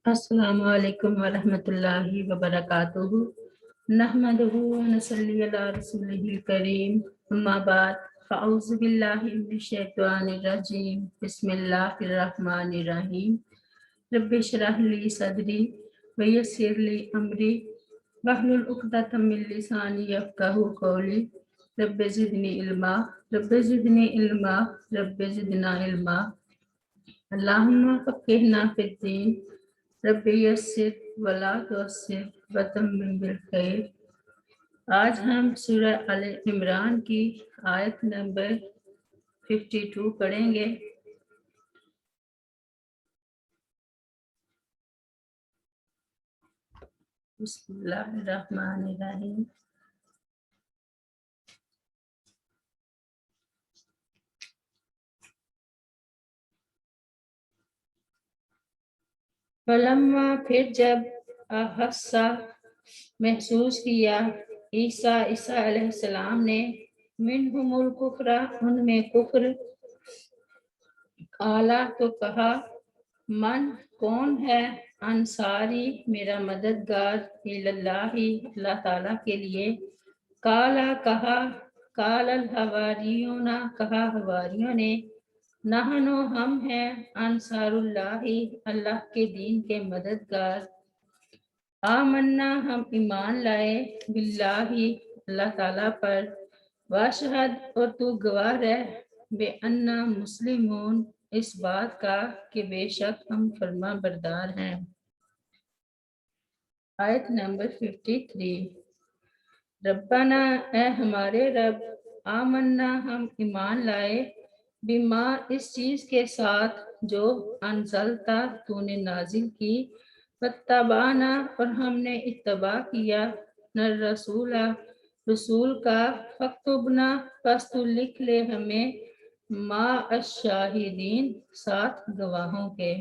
السلام علیکم ورحمۃ اللہ وبرکاتہ نحمدہ ونصلی علی رسولہ الکریم اما بعد فاعوذ باللہ من الشیطان الرجیم بسم اللہ الرحمن الرحیم رب اشرح لی صدری ویسر لی امری واحلل عقدۃ من لسانی یفقہوا قولی رب زدنی علما رب زدنی علما رب زدنا علما اللہم فقہنا فی الدین رب یسر ولا تعسر وتمم بالخیر۔ آج ہم سورہ آل عمران کی آیت نمبر 52 پڑھیں گے۔ بسم اللہ الرحمن الرحیم۔ فلما پھر جب احسا محسوس کیا عیسیٰ علیہ السلام نے منہم الکفر ان میں کفر، قالا تو کہا من کون ہے انصاری میرا مددگار اللہ اللہ تعالیٰ کے لیے، قالا کہا قال الحواریون کہا حواریوں نے نحنو ہم ہیں انصار اللہ اللہ کے دین کے مددگار، آمنا ہم ایمان لائے باللہ اللہ تعالیٰ پر، واشہد اور تو گواہ رہ بے انا مسلمون اس بات کا کہ بے شک ہم فرما بردار ہیں۔ آیت نمبر 53۔ ربنا اے ہمارے رب، آمنا ہم ایمان لائے بما اس چیز کے ساتھ جو انزلتا تو نے نازل کی، واتبعنا اور ہم نے اتباع کیا نر رسول کا، فاکتبنا پس تو لکھ لے ہمیں ما الشاہدین ساتھ گواہوں کے۔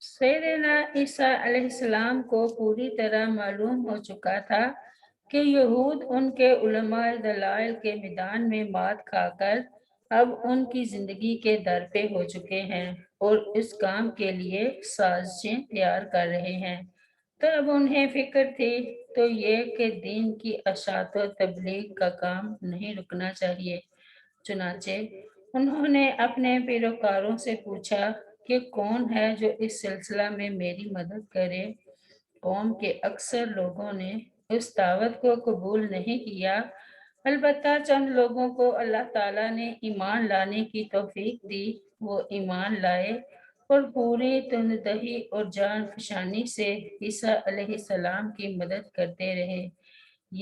سیدنا عیسیٰ علیہ السلام کو پوری طرح معلوم ہو چکا تھا کہ یہود ان کے علماء دلائل کے میدان میں مات کھا کر اب ان کی زندگی کے در پہ ہو چکے ہیں اور اس کام کے لیے سازشیں تیار کر رہے ہیں، تو اب انہیں فکر تھی تو یہ کہ دین کی اشاعت و تبلیغ کا کام نہیں رکنا چاہیے۔ چنانچہ انہوں نے اپنے پیروکاروں سے پوچھا کہ کون ہے جو اس سلسلہ میں میری مدد کرے۔ قوم کے اکثر لوگوں نے اس دعوت کو قبول نہیں کیا، البتہ چند لوگوں کو اللہ تعالیٰ نے ایمان لانے کی توفیق دی، وہ ایمان لائے اور پوری تنددہی اور جان فشانی سے عیسیٰ علیہ السلام کی مدد کرتے رہے۔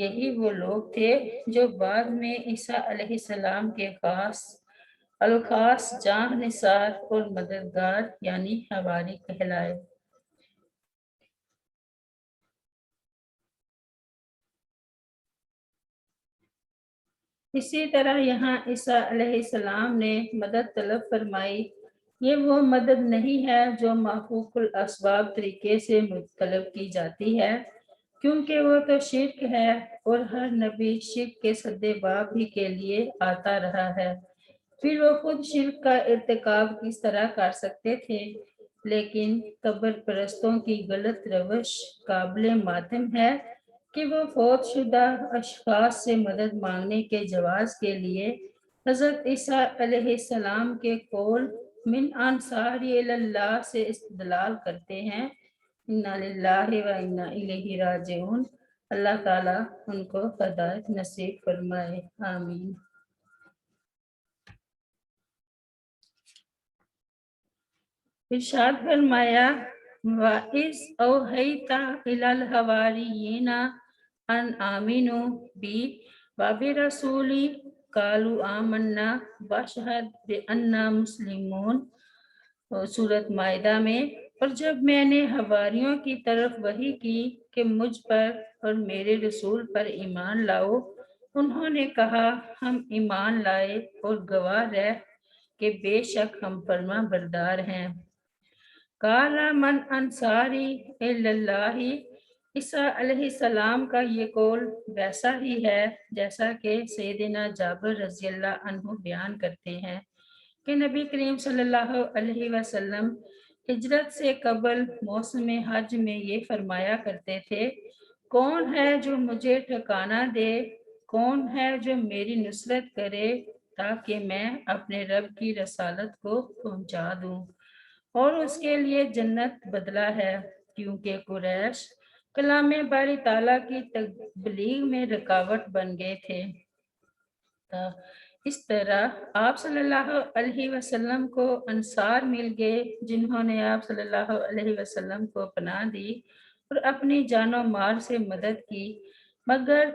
یہی وہ لوگ تھے جو بعد میں عیسیٰ علیہ السلام کے الخاص جاں نثار اور مددگار یعنی حواری کہلائے۔ اسی طرح یہاں عیسیٰ علیہ السلام نے مدد طلب فرمائی، یہ وہ مدد نہیں ہے جو محفوظ الاسباب طریقے سے طلب کی جاتی ہے، کیونکہ وہ تو شرک ہے اور ہر نبی شرک کے سدے باب ہی کے لیے آتا رہا ہے، پھر وہ خود شرک کا ارتکاب کس طرح کر سکتے تھے؟ لیکن قبر پرستوں کی غلط روش قابل ماتم ہے کہ وہ فوت شدہ اشخاص سے مدد مانگنے کے جواز کے لیے حضرت عیسیٰ علیہ السلام کے قول من انصاری اللہ سے استدلال کرتے ہیں۔ انا للہ و انا الیہ راجعون۔ اللہ تعالیٰ ان کو ہدایت نصیب فرمائے، آمین۔ ارشاد فرمایا وَإِذْ أَوْحَيْتَ إِلَى الْحَوَارِيِّينَ أَنْ آمِنُوا بِي وَبِرَسُولِي قَالُوا آمَنَّا وَاشْهَدْ بِأَنَّا مُسْلِمُونَ۔ سورۃ مائدہ میں، اور جب میں نے حواریوں کی طرف وحی کی کہ مجھ پر اور میرے رسول پر ایمان لاؤ، انہوں نے کہا ہم ایمان لائے اور گواہ رہ کہ بے شک ہم فرما بردار ہیں۔ قال من انصاری اللہ، عیسیٰ علیہ السلام کا یہ قول ویسا ہی ہے جیسا کہ سیدنا جابر رضی اللہ عنہ بیان کرتے ہیں کہ نبی کریم صلی اللہ علیہ وسلم ہجرت سے قبل موسم حج میں یہ فرمایا کرتے تھے، کون ہے جو مجھے ٹھکانہ دے، کون ہے جو میری نصرت کرے تاکہ میں اپنے رب کی رسالت کو پہنچا دوں، اور اس کے لیے جنت بدلہ ہے، کیونکہ قریش کلام باری تعالیٰ کی تبلیغ میں رکاوٹ بن گئے تھے۔ اس طرح آپ صلی اللہ علیہ وسلم کو انصار مل گئے جنہوں نے آپ صلی اللہ علیہ وسلم کو پناہ دی اور اپنی جان و مال سے مدد کی، مگر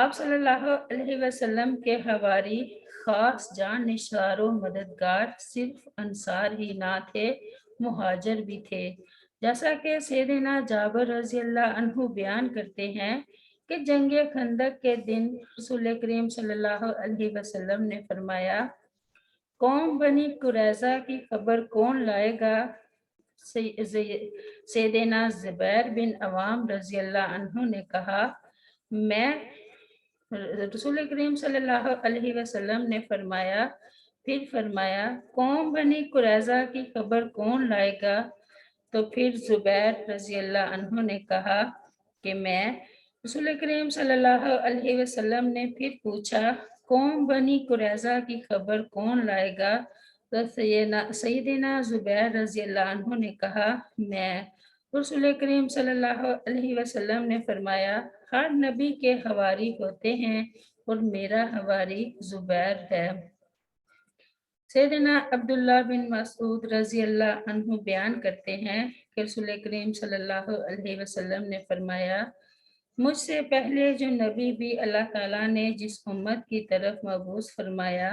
آپ صلی اللہ علیہ وسلم کے حواری خاص جان نثار و مددگار صرف انصار ہی نہ تھے، مہاجر بھی تھے، جیسا کہ سیدنا جابر رضی اللہ عنہ بیان کرتے ہیں کہ جنگ خندق کے دن رسول کریم صلی اللہ علیہ وسلم نے فرمایا، قوم بنی قریظہ کی خبر کون لائے گا؟ سیدنا زبیر بن عوام رضی اللہ عنہ نے کہا، میں۔ رسول کریم صلی اللہ علیہ وسلم نے فرمایا، پھر فرمایا، قوم بنی قریظہ کی خبر کون لائے گا؟ تو پھر زبیر رضی اللہ عنہ نے کہا کہ میں۔ رسول کریم صلی اللہ علیہ وسلم نے پھر پوچھا، قوم بنی قریظہ کی خبر کون لائے گا؟ تو سیدنا زبیر رضی اللہ عنہ نے کہا، میں۔ رسول کریم صلی اللہ علیہ وسلم نے فرمایا، ہر نبی کے حواری ہوتے ہیں اور میرا حواری زبیر ہے۔ سیدنا عبداللہ بن مسعود رضی اللہ عنہ بیان کرتے ہیں کہ رسول کریم صلی اللہ علیہ وسلم نے فرمایا، مجھ سے پہلے جو نبی بھی اللہ تعالیٰ نے جس امت کی طرف مبعوث فرمایا،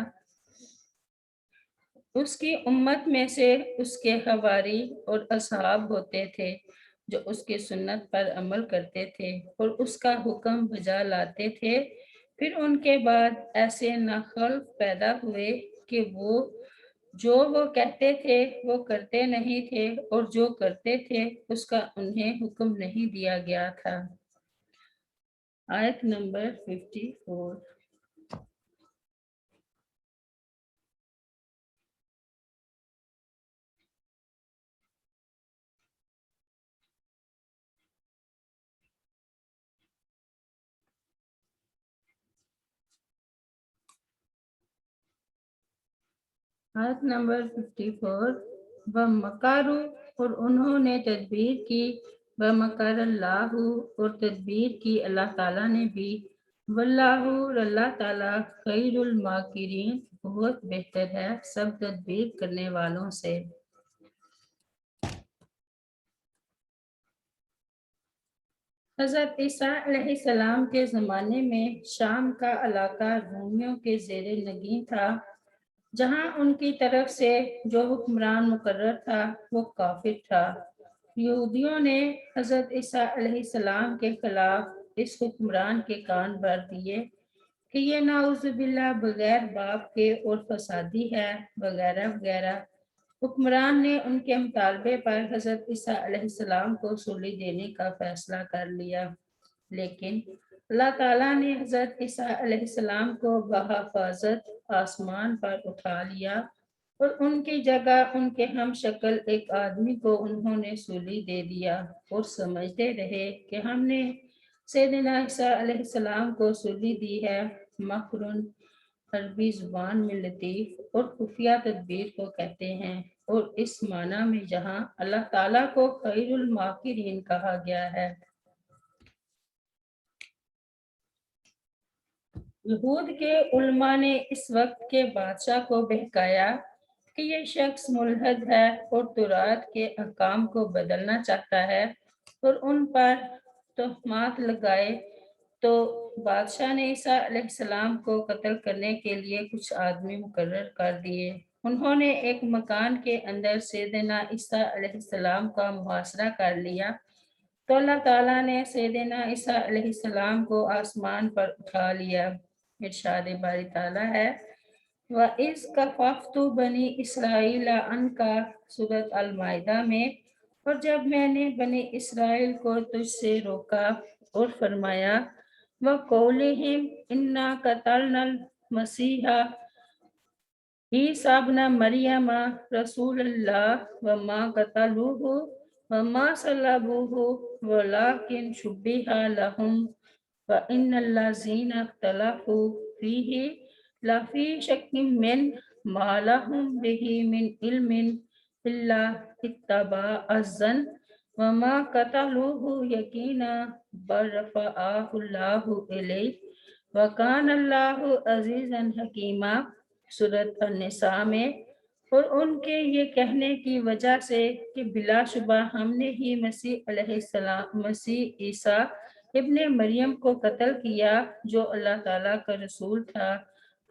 اس کی امت میں سے اس کے حواری اور اصحاب ہوتے تھے جو اس کی سنت پر عمل کرتے تھے اور اس کا حکم بجا لاتے تھے، پھر ان کے بعد ایسے ناخلف پیدا ہوئے کہ وہ کہتے تھے وہ کرتے نہیں تھے، اور جو کرتے تھے اس کا انہیں حکم نہیں دیا گیا تھا۔ آیت نمبر 54۔ آیت نمبر 54۔ وَمَكَرُوا، اور انہوں نے تدبیر کی، وَمَكَرَ اللَّهُ، اور تدبیر کی اللہ تعالیٰ نے بھی، وَاللَّهُ، اور اللہ تعالیٰ خیر الماکرین، بہت بہتر ہے سب تدبیر کرنے والوں سے۔ حضرت عیسیٰ علیہ السلام کے زمانے میں شام کا علاقہ رومیوں کے زیر نگین تھا، جہاں ان کی طرف سے جو حکمران مقرر تھا وہ کافر تھا۔ یہودیوں نے حضرت عیسیٰ علیہ السلام کے خلاف اس حکمران کے کان بھر دیے کہ یہ نعوذ باللہ بغیر باپ کے اور فسادی ہے وغیرہ وغیرہ۔ حکمران نے ان کے مطالبے پر حضرت عیسیٰ علیہ السلام کو سولی دینے کا فیصلہ کر لیا، لیکن اللہ تعالیٰ نے حضرت عیسیٰ علیہ السلام کو بحفاظت آسمان پر اٹھا لیا، اور ان کی جگہ ان کے ہم شکل ایک آدمی کو انہوں نے سولی دے دیا، اور سمجھتے رہے کہ ہم نے سیدنا عیسیٰ علیہ السلام کو سولی دی ہے۔ مکرن عربی زبان میں لطیف اور خفیہ تدبیر کو کہتے ہیں، اور اس معنی میں جہاں اللہ تعالیٰ کو خیر الماکرین کہا گیا ہے۔ یہود کے علماء نے اس وقت کے بادشاہ کو بہکایا کہ یہ شخص ملحد ہے اور تورات کے احکام کو بدلنا چاہتا ہے، اور ان پر تہمات لگائے، تو بادشاہ نے عیسیٰ علیہ السلام کو قتل کرنے کے لیے کچھ آدمی مقرر کر دیے۔ انہوں نے ایک مکان کے اندر سیدنا عیسیٰ علیہ السلام کا محاصرہ کر لیا، تو اللہ تعالیٰ نے سیدنا عیسیٰ علیہ السلام کو آسمان پر اٹھا لیا۔ ارشاد باری تعالیٰ ہے، وَإِذْ كَفَفْتُ بَنِي إِسْرَائِيلَ عَنْكَ سورۃ المائدہ میں، اور جب میں نے بنی اسرائیل کو تجھ سے روکا اور فرمایا وَقَوْلِهِمْ إِنَّا قَتَلْنَا الْمَسِيحَ عیسیٰ ابن مریم رسول اللہ وما قتلوہ وما صلبوہ ولکن شبہ لہم وإن الذین اختلفوا فیہ لفی شک من ما لہم بہ من علم الا اتباع الظن وما قتلوہ یقینا بل رفعہ اللہ الیہ وکان اللہ عزیزا حکیما سورۃ النساء میں، اور ان کے یہ کہنے کی وجہ سے کہ بلا شبہ ہم نے ہی مسیح عیسیٰ ابن مریم کو قتل کیا جو اللہ تعالیٰ کا رسول تھا،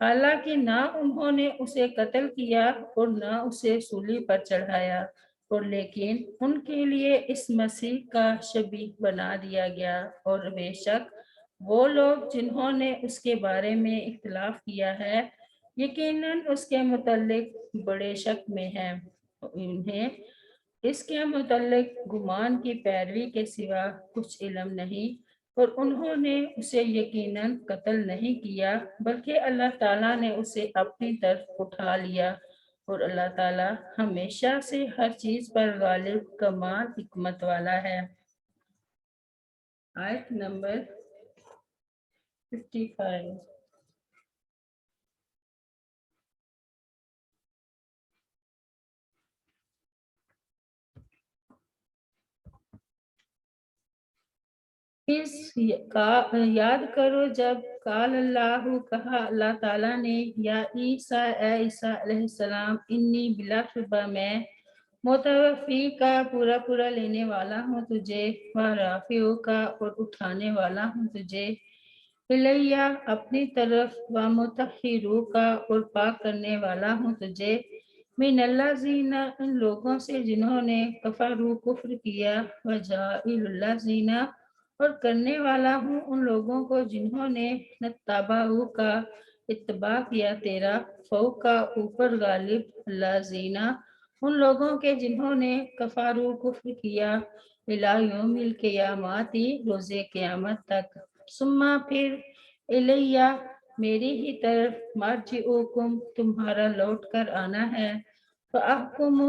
حالانکہ نہ انہوں نے اسے قتل کیا اور نہ اسے صلیب پر چڑھایا، اور لیکن ان کے لیے اس مسیح کا شبیہ بنا دیا گیا، اور بے شک وہ لوگ جنہوں نے اس کے بارے میں اختلاف کیا ہے یقیناً اس کے متعلق بڑے شک میں ہیں، انہیں اس کے متعلق گمان کی پیروی کے سوا کچھ علم نہیں، اور انہوں نے اسے یقیناً قتل نہیں کیا بلکہ اللہ تعالیٰ نے اسے اپنی طرف اٹھا لیا، اور اللہ تعالیٰ ہمیشہ سے ہر چیز پر غالب کمال حکمت والا ہے۔ آیت نمبر 55۔ یاد کرو جب قال اللہ کہا اللہ تعالیٰ نے یا عیسیٰ اے عیسیٰ علیہ السلام انی بلا شبہ میں متوفی کا پورا لینے والا ہوں تجھے ورافعو کا اور اٹھانے والا ہوں تجھے الیہ اپنی طرف ومطہرو کا اور پاک کرنے والا ہوں تجھے من الذین ان لوگوں سے جنہوں نے کفروا کفر کیا وجاعل الذین اور کرنے والا ہوں ان لوگوں کو جنہوں نے نتبعوا کا اتباع کیا تیرا فوق کا اوپر غالب الذین ان لوگوں کے جنہوں نے کفروا کفر کیا الی یوم القیامت روز قیامت تک ثم پھر الیہ میری ہی طرف مرجعکم تمہارا لوٹ کر آنا ہے فاحکم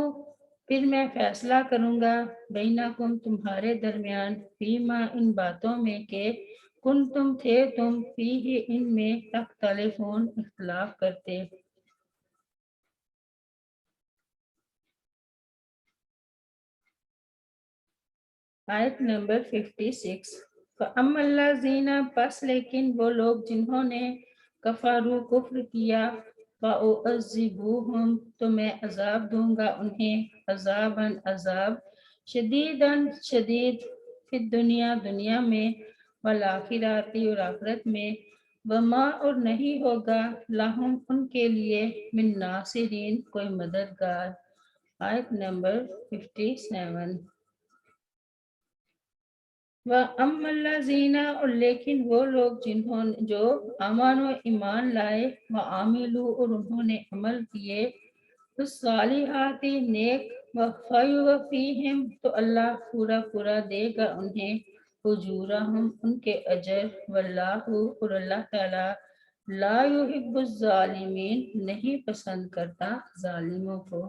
پھر میں فیصلہ کروں گا بینکم تمہارے درمیان فیما ان باتوں میں کہ کنتم تھے تم فیہ ان میں تختلفون اختلاف کرتے۔ آیت نمبر 56۔ فَأَمَّا الَّذِينَ پس لیکن وہ لوگ جنہوں نے کفروا کفر کیا فَأُعَذِّبُوهُمْ تو میں عذاب دوں گا انہیں عذاباً عذاب شدیداً شدید فی دنیا میں والآخرات اور آخرت میں وما اور نہیں ہوگا لہم ان کے لیے من ناصرین کوئی مددگار۔ آیت نمبر 57۔ وَأَمَّا الَّذِينَ اور لیکن وہ لوگ جنہوں جو امن و ایمان لائے وعاملوا اور انہوں نے عمل کیے الصالحات نیک فیوفیہم تو اللہ پورا دے گا انہیں اجورہم ان کے اجر واللہ اور اللہ تعالی لا یحب الظالمین نہیں پسند کرتا ظالموں کو۔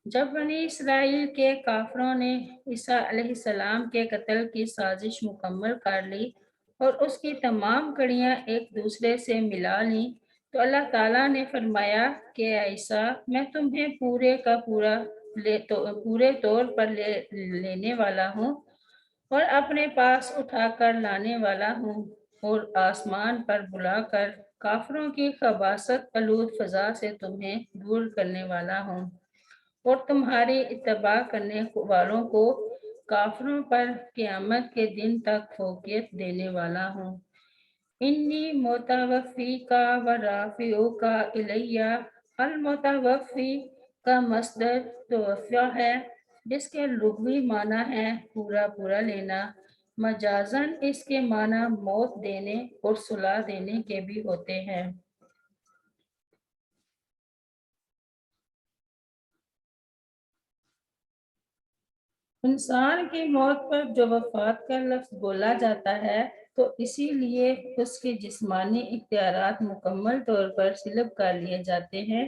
جب بنی اسرائیل کے کافروں نے عیسیٰ علیہ السلام کے قتل کی سازش مکمل کر لی اور اس کی تمام کڑیاں ایک دوسرے سے ملا لیں تو اللہ تعالیٰ نے فرمایا کہ عیسیٰ میں تمہیں پورے طور پر لینے والا ہوں اور اپنے پاس اٹھا کر لانے والا ہوں اور آسمان پر بلا کر کافروں کی خباثت آلود فضا سے تمہیں دور کرنے والا ہوں اور تمہاری اتباع کرنے والوں کو کافروں پر قیامت کے دن تک فوقیت دینے والا ہوں۔ انی متوفی کا و رافعو کا الیہ۔ المتوفی کا مصدر توفیہ ہے، جس کے لغوی معنی ہے پورا پورا لینا۔ مجازاً اس کے معنی موت دینے اور صلح دینے کے بھی ہوتے ہیں۔ انسان کی موت پر جو وفات کا لفظ بولا جاتا ہے تو اسی لیے اس کے جسمانی اختیارات مکمل طور پر سلب کر لیے جاتے ہیں۔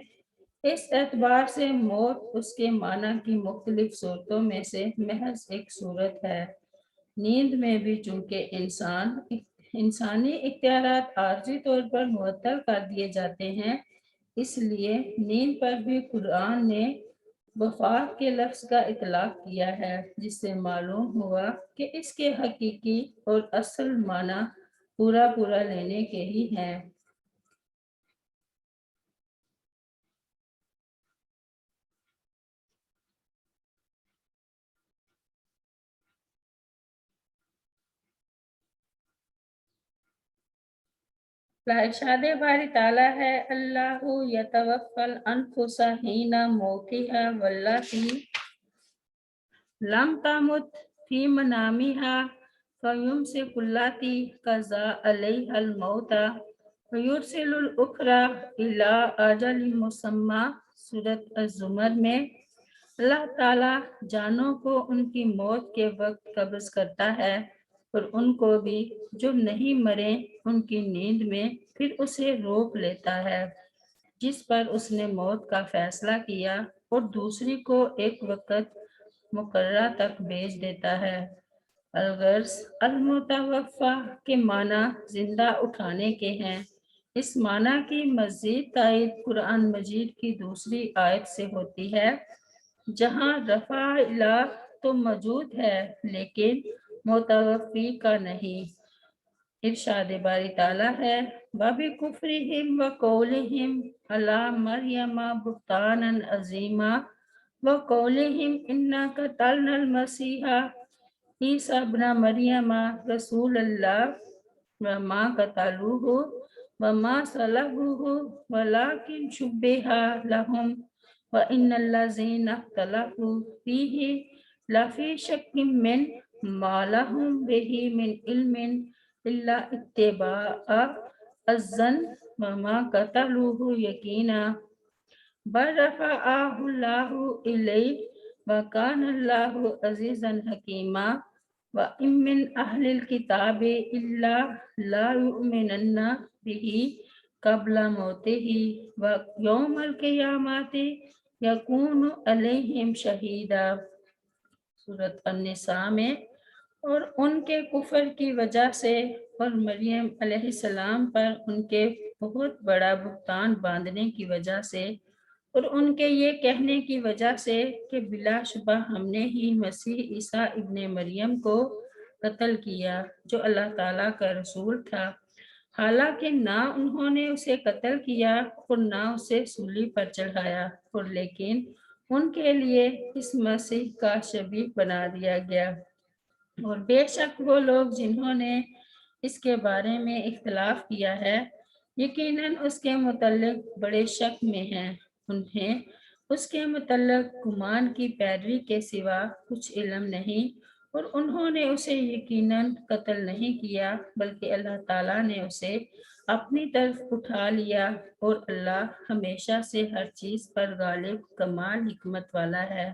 اس اعتبار سے موت اس کے معنی کی مختلف صورتوں میں سے محض ایک صورت ہے۔ نیند میں بھی چونکہ انسانی اختیارات عارضی طور پر معطل کر دیے جاتے ہیں، اس لیے نیند پر بھی قرآن نے وفات کے لفظ کا اطلاق کیا ہے، جس سے معلوم ہوا کہ اس کے حقیقی اور اصل معنی پورا پورا لینے کے ہی ہیں۔ ارشاد باری تعالیٰ ہے اللہ یتوفی الانفس حین موتها واللاتی لم تمت فی منامها فیمسک اللاتی قضی علیہا الموت ویرسل الاخری الی اجل مسمی۔ سورۃ الزمر میں اللہ تعالیٰ جانوں کو ان کی موت کے وقت قبض کرتا ہے اور ان کو بھی جو نہیں مرے ان کی نیند میں پھر اسے روک لیتا ہے جس پر اس نے موت کا فیصلہ کیا، اور دوسری کو ایک وقت مقررہ تک بھیج دیتا ہے۔ الغرض المتوفی کے معنی زندہ اٹھانے کے ہیں۔ اس معنی کی مزید تائید قرآن مجید کی دوسری آیت سے ہوتی ہے، جہاں رفع الہ تو موجود ہے لیکن متوفی کا نہیں۔ ارشاد باری تعالیٰ ہے وَبِكُفْرِهِمْ وَقَوْلِهِمْ عَلَى مَرْيَمَ بُهْتَانًا عَظِيمًا وَقَوْلِهِمْ إِنَّا قَتَلْنَا الْمَسِيحَ عِيسَى ابْنَ مَرْيَمَ رَسُولَ اللَّهِ وَمَا قَتَلُوهُ وَمَا صَلَبُوهُ وَلَكِنْ شُبِّهَ لَهُمْ وَإِنَّ الَّذِينَ اخْتَلَفُوا فِيهِ لَفِي شَكٍّ مِّنْهُ مَا لَهُم بِهِ مِنْ عِلْمٍ إِلَّا اتِّبَاعَ الظَّنِّ وَمَا قَتَلُوهُ يَقِينًا بَلْ رَفَعَهُ اللَّهُ إِلَيْهِ وَكَانَ اللَّهُ عَزِيزًا حَكِيمًا وَإِن مِّنْ أَهْلِ الْكِتَابِ إِلَّا لَيُؤْمِنَنَّ بِهِ قَبْلَ مَوْتِهِ وَيَوْمَ الْقِيَامَةِ يَكُونُ عَلَيْهِمْ شَهِيدًا۔ سورۃ النساء میں اور ان کے کفر کی وجہ سے اور مریم علیہ السلام پر ان کے بہت بڑا بہتان باندھنے کی وجہ سے اور ان کے یہ کہنے کی وجہ سے کہ بلا شبہ ہم نے ہی مسیح عیسیٰ ابن مریم کو قتل کیا جو اللہ تعالیٰ کا رسول تھا، حالانکہ نہ انہوں نے اسے قتل کیا اور نہ اسے سولی پر چڑھایا، اور لیکن ان کے لیے اس مسیح کا شبیہ بنا دیا گیا، اور بے شک وہ لوگ جنہوں نے اس کے بارے میں اختلاف کیا ہے یقیناً اس کے متعلق بڑے شک میں ہیں۔ انہیں اس کے متعلق گمان کی پیروی کے سوا کچھ علم نہیں، اور انہوں نے اسے یقیناً قتل نہیں کیا بلکہ اللہ تعالیٰ نے اسے اپنی طرف اٹھا لیا، اور اللہ ہمیشہ سے ہر چیز پر غالب کمال حکمت والا ہے۔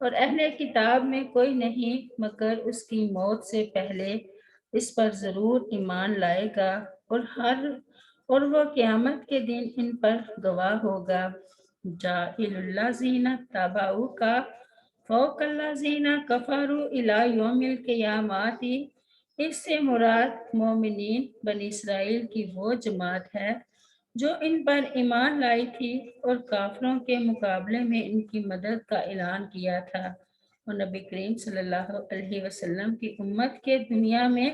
اور اہل کتاب میں کوئی نہیں مگر اس کی موت سے پہلے اس پر ضرور ایمان لائے گا، اور وہ قیامت کے دن ان پر گواہ ہوگا۔ جاعل الذین اتبعوک فوق الذین کفروا الی یوم القیامۃ۔ اس سے مراد مومنین بنی اسرائیل کی وہ جماعت ہے جو ان پر ایمان لائی تھی اور کافروں کے مقابلے میں ان کی مدد کا اعلان کیا تھا، اور نبی کریم صلی اللہ علیہ وسلم کی امت کے دنیا میں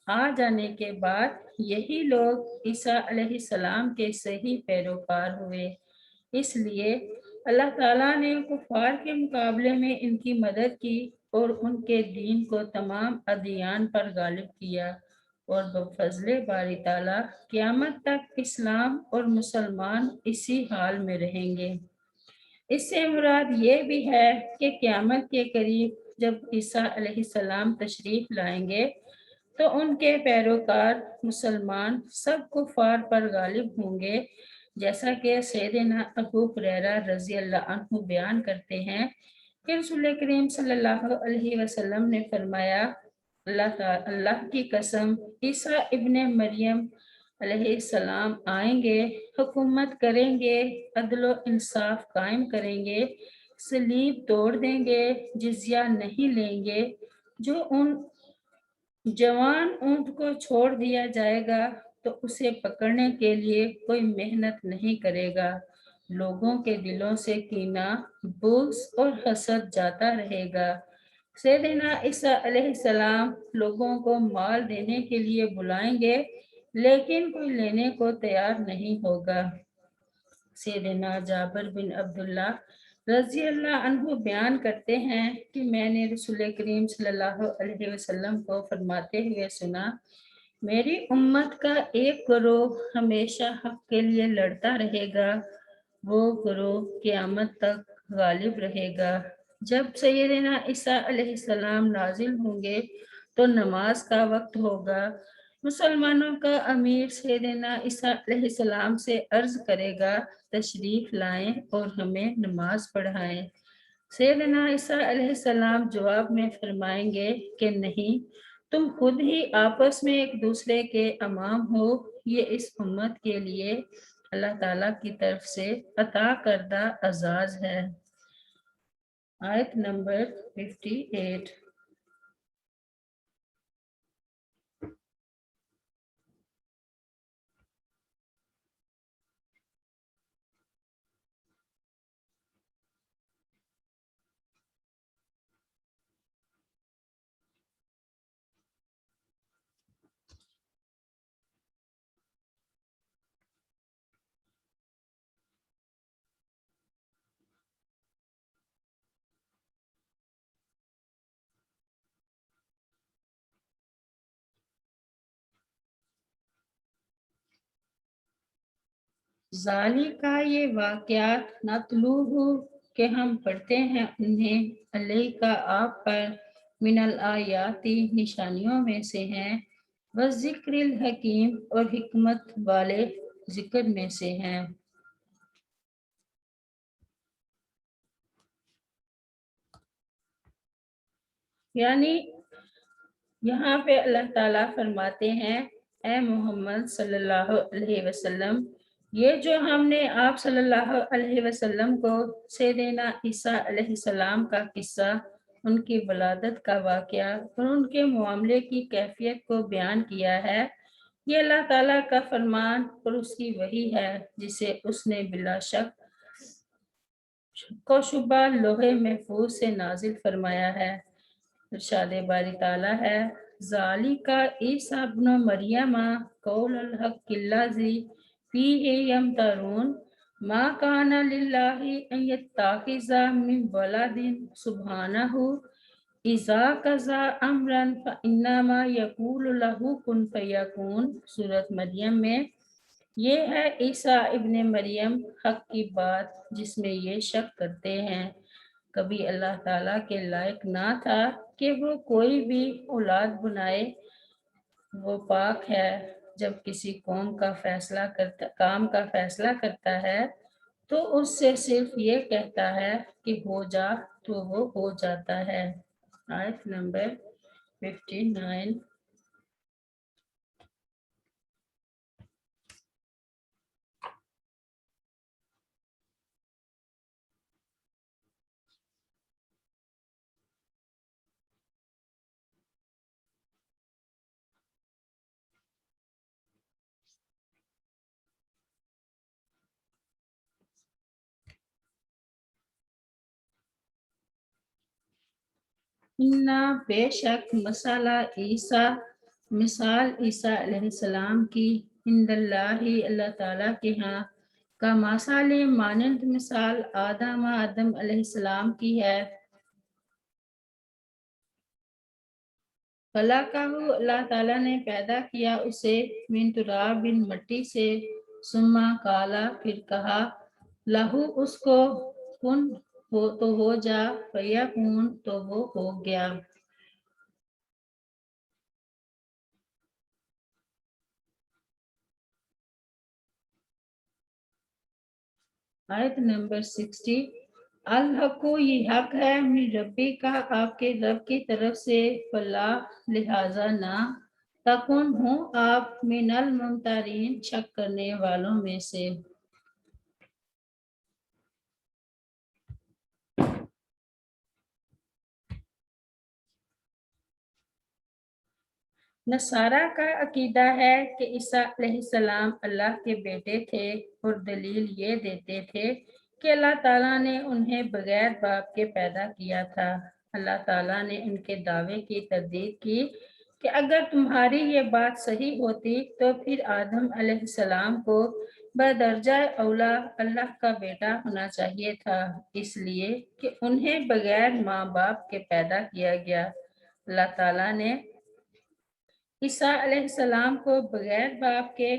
آ جانے کے بعد یہی لوگ عیسیٰ علیہ السلام کے صحیح پیروکار ہوئے۔ اس لیے اللہ تعالیٰ نے کفار کے مقابلے میں ان کی مدد کی اور ان کے دین کو تمام ادیان پر غالب کیا، اور بفضل باری تعالیٰ قیامت تک اسلام اور مسلمان اسی حال میں رہیں گے۔ اس سے مراد یہ بھی ہے کہ قیامت کے قریب جب عیسیٰ علیہ السلام تشریف لائیں گے تو ان کے پیروکار مسلمان سب کفار پر غالب ہوں گے، جیسا کہ سیدنا ابو ہریرہ رضی اللہ عنہ بیان کرتے ہیں کہ رسول کریم صلی اللہ علیہ وسلم نے فرمایا، اللہ کی قسم، عیسیٰ ابن مریم علیہ السلام آئیں گے، حکومت کریں گے، عدل و انصاف قائم کریں گے، صلیب توڑ دیں گے، جزیہ نہیں لیں گے، جو ان جوان اونٹ کو چھوڑ دیا جائے گا تو اسے پکڑنے کے لیے کوئی محنت نہیں کرے گا، لوگوں کے دلوں سے کینہ، بغض اور حسد جاتا رہے گا۔ سیدنا عیسیٰ علیہ السلام لوگوں کو مال دینے کے لیے بلائیں گے لیکن کوئی لینے کو تیار نہیں ہوگا۔ سیدنا جابر بن عبداللہ رضی اللہ عنہ بیان کرتے ہیں کہ میں نے رسول کریم صلی اللہ علیہ وسلم کو فرماتے ہوئے سنا، میری امت کا ایک گروہ ہمیشہ حق کے لیے لڑتا رہے گا، وہ گروہ قیامت تک غالب رہے گا۔ جب سیدنا عیسیٰ علیہ السلام نازل ہوں گے تو نماز کا وقت ہوگا، مسلمانوں کا امیر سیدنا عیسیٰ علیہ السلام سے عرض کرے گا، تشریف لائیں اور ہمیں نماز پڑھائیں۔ سیدنا عیسیٰ علیہ السلام جواب میں فرمائیں گے کہ نہیں، تم خود ہی آپس میں ایک دوسرے کے امام ہو، یہ اس امت کے لیے اللہ تعالیٰ کی طرف سے عطا کردہ اعزاز ہے۔ آیت نمبر 58۔ ذالکہ یہ واقعات نتلوہ کہ ہم پڑھتے ہیں انہیں، علیکہ آپ پر، من الآیاتی نشانیوں میں سے ہیں، والذکر الحکیم اور حکمت والے ذکر میں سے ہیں۔ یعنی یہاں پہ اللہ تعالیٰ فرماتے ہیں، اے محمد صلی اللہ علیہ وسلم، یہ جو ہم نے آپ صلی اللہ علیہ وسلم کو سیدنا عیسیٰ علیہ السلام کا قصہ، ان کی ولادت کا واقعہ اور ان کے معاملے کی کیفیت کو بیان کیا ہے، یہ اللہ تعالیٰ کا فرمان اور اس کی وحی ہے، جسے اس نے بلا شک کو شبہ لوح محفوظ سے نازل فرمایا ہے۔ ارشاد باری تعالیٰ ہے، ذالکہ عیسیٰ ابن مریم قول الحق الذی فیہ یمترون ما کان للہ ان یتخذ من ولد سبحانہ اذا قضى امرا فانما یقول له کن فیکون۔ سورۃ مریم میں یہ ہے عیسیٰ ابن مریم حق کی بات جس میں یہ شک کرتے ہیں، کبھی اللہ تعالیٰ کے لائق نہ تھا کہ وہ کوئی بھی اولاد بنائے، وہ پاک ہے، جب کسی قوم کا کام کا فیصلہ کرتا ہے تو اس سے صرف یہ کہتا ہے کہ ہو جا تو وہ ہو جاتا ہے۔ آیت نمبر 59۔ بے شک مثال عیسیٰ علیہ السلام کی عند اللہ اللہ تعالیٰ کے ہاں، کا مثال مانند مثال آدم علیہ السلام کی ہے۔ اللہ تعالیٰ نے پیدا کیا اسے من تراب مٹی سے، سما کالا پھر کہا لہو اس کو کن ہو تو ہو جا، فیکون تو وہ ہو گیا۔ آیت نمبر 60، الحق یہ حق ہے من ربی کا آپ کے رب کی طرف سے، فلا لہذا نہ تکن ہوں آپ من الممترین شک کرنے والوں میں سے۔ نصارہ کا عقیدہ ہے کہ عیسیٰ علیہ السلام اللہ کے بیٹے تھے، اور دلیل یہ دیتے تھے کہ اللہ تعالیٰ نے انہیں بغیر باپ کے پیدا کیا تھا۔ اللہ تعالیٰ نے ان کے دعوے کی تردید کی کہ اگر تمہاری یہ بات صحیح ہوتی تو پھر آدم علیہ السلام کو بدرجہ اولا اللہ کا بیٹا ہونا چاہیے تھا، اس لیے کہ انہیں بغیر ماں باپ کے پیدا کیا گیا۔ اللہ تعالیٰ نے عیسیٰ علیہ السلام کو بغیر باپ کے،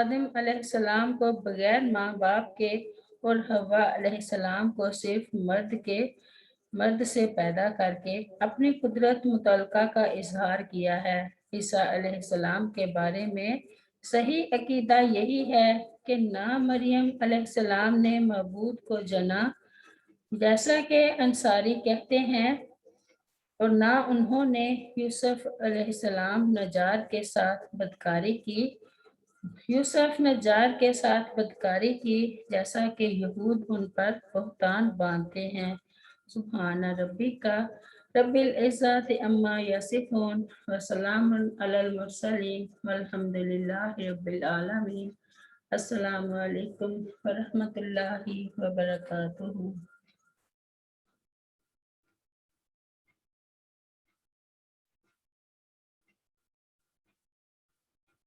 آدم علیہ السلام کو بغیر ماں باپ کے، اور حوا علیہ السلام کو صرف مرد سے پیدا کر کے اپنی قدرت مطلقہ کا اظہار کیا ہے۔ عیسیٰ علیہ السلام کے بارے میں صحیح عقیدہ یہی ہے کہ نہ مریم علیہ السلام نے معبود کو جنا جیسا کہ انصاری کہتے ہیں، اور نہ انہوں نے یوسف علیہ السلام نجار کے ساتھ بدکاری کی جیسا کہ یہود ان پر بہتان باندھتے ہیں۔ سبحان ربی کا رب العزت عما یصفون وسلام علی المرسلین والحمد للہ رب العالمین۔ السلام علیکم ورحمۃ اللہ وبرکاتہ۔